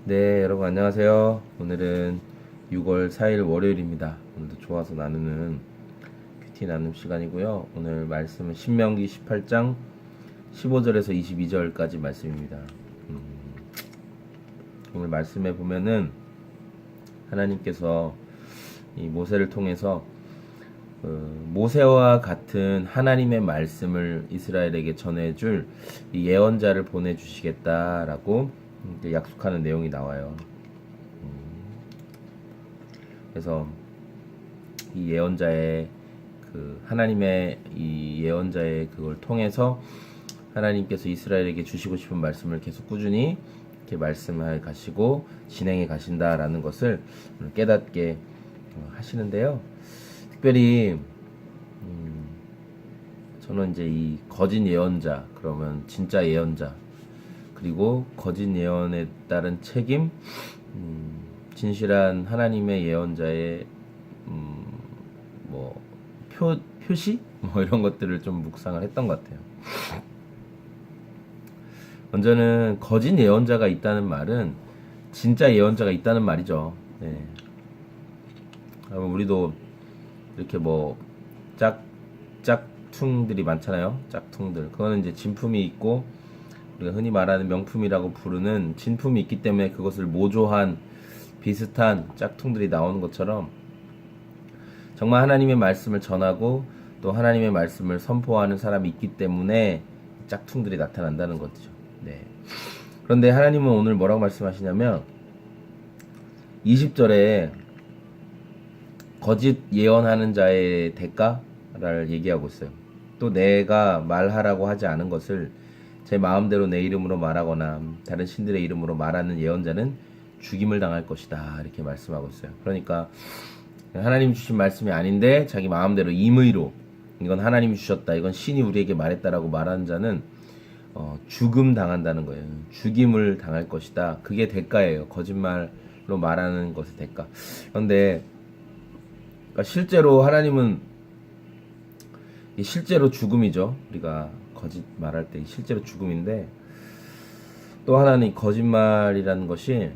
네, 여러분 안녕하세요. 오늘은 6월 4일 월요일입니다. 오늘도 좋아서 나누는 큐티 나눔 시간이고요. 오늘 말씀은 신명기 18장 15절에서 22절까지 말씀입니다. 오늘 말씀에 보면은 하나님께서 이 모세를 통해서 모세와 같은 하나님의 말씀을 이스라엘에게 전해줄 이 예언자를 보내주시겠다라고 이제 약속하는 내용이 나와요. 그래서 이 예언자의 하나님의 이 예언자의 그걸 통해서 하나님께서 이스라엘에게 주시고 싶은 말씀을 계속 꾸준히 이렇게 말씀해 가시고 진행해 가신다라는 것을 깨닫게 하시는데요. 특별히 저는 이제 이 거짓 예언자, 그러면 진짜 예언자, 그리고 거짓 예언에 따른 책임, 진실한 하나님의 예언자의 뭐 표시 뭐 이런 것들을 좀 묵상을 했던 것 같아요. 먼저는 거짓 예언자가 있다는 말은 진짜 예언자가 있다는 말이죠. 네. 우리도 이렇게 뭐 짝퉁들이 많잖아요. 짝퉁들. 그거는 이제 진품이 있고 우리가 흔히 말하는 명품이라고 부르는 진품이 있기 때문에 그것을 모조한 비슷한 짝퉁들이 나오는 것처럼 정말 하나님의 말씀을 전하고 또 하나님의 말씀을 선포하는 사람이 있기 때문에 짝퉁들이 나타난다는 거죠. 네. 그런데 하나님은 오늘 뭐라고 말씀하시냐면 20절에 거짓 예언하는 자의 대가를 얘기하고 있어요. 또 내가 말하라고 하지 않은 것을 제 마음대로 내 이름으로 말하거나 다른 신들의 이름으로 말하는 예언자는 죽임을 당할 것이다, 이렇게 말씀하고 있어요. 그러니까 하나님 주신 말씀이 아닌데 자기 마음대로 임의로 이건 하나님이 주셨다, 이건 신이 우리에게 말했다라고 말하는 자는 죽음 당한다는 거예요. 죽임을 당할 것이다. 그게 대가예요. 거짓말로 말하는 것의 대가. 그런데 그러니까 실제로 하나님은 실제로 죽음이죠. 우리가 거짓 말할 때 실제로 죽음인데, 또 하나는 거짓말이라는 것이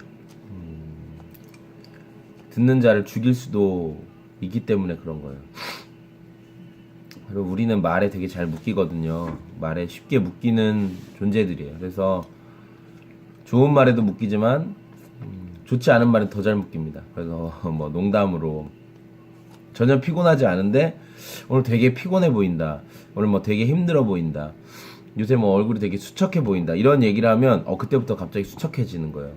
듣는 자를 죽일 수도 있기 때문에 그런 거예요. 그리고 우리는 말에 되게 잘 묶이거든요. 말에 쉽게 묶이는 존재들이에요. 그래서 좋은 말에도 묶이지만 좋지 않은 말은 더 잘 묶입니다. 그래서 뭐 농담으로 전혀 피곤하지 않은데 오늘 되게 피곤해 보인다, 오늘 뭐 되게 힘들어 보인다, 요새 뭐 얼굴이 되게 수척해 보인다, 이런 얘기를 하면 그때부터 갑자기 수척해지는 거예요.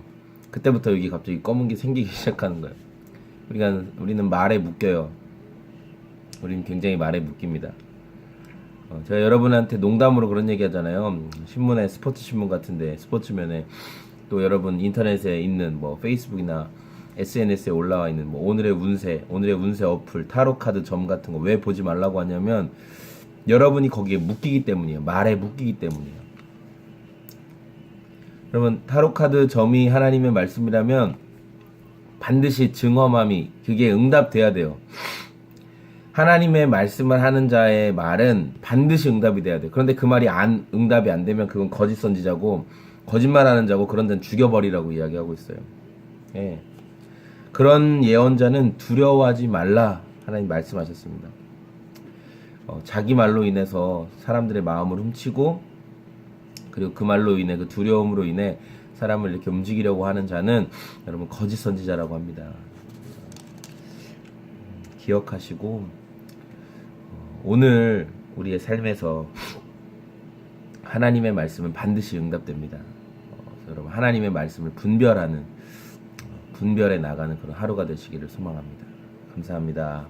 그때부터 여기 갑자기 검은 게 생기기 시작하는 거예요. 우리는 말에 묶여요. 우리는 굉장히 말에 묶입니다. 제가 여러분한테 농담으로 그런 얘기 하잖아요. 신문에, 스포츠 신문 같은데, 스포츠면에, 또 여러분 인터넷에 있는 뭐 페이스북이나 SNS에 올라와 있는 뭐 오늘의 운세 어플, 타로 카드 점 같은 거 왜 보지 말라고 하냐면 여러분이 거기에 묶이기 때문이에요. 말에 묶이기 때문이에요. 그러면 타로 카드 점이 하나님의 말씀이라면 반드시 증험함이 그게 응답돼야 돼요. 하나님의 말씀을 하는 자의 말은 반드시 응답이 돼야 돼요. 그런데 그 말이 응답이 안 되면 그건 거짓 선지자고 거짓말하는 자고, 그런 데는 죽여버리라고 이야기하고 있어요. 예. 그런 예언자는 두려워하지 말라, 하나님 말씀하셨습니다. 자기 말로 인해서 사람들의 마음을 훔치고, 그리고 그 말로 인해, 그 두려움으로 인해 사람을 이렇게 움직이려고 하는 자는 여러분 거짓 선지자라고 합니다. 기억하시고 오늘 우리의 삶에서 하나님의 말씀은 반드시 응답됩니다. 여러분 하나님의 말씀을 분별해 나가는 그런 하루가 되시기를 소망합니다. 감사합니다.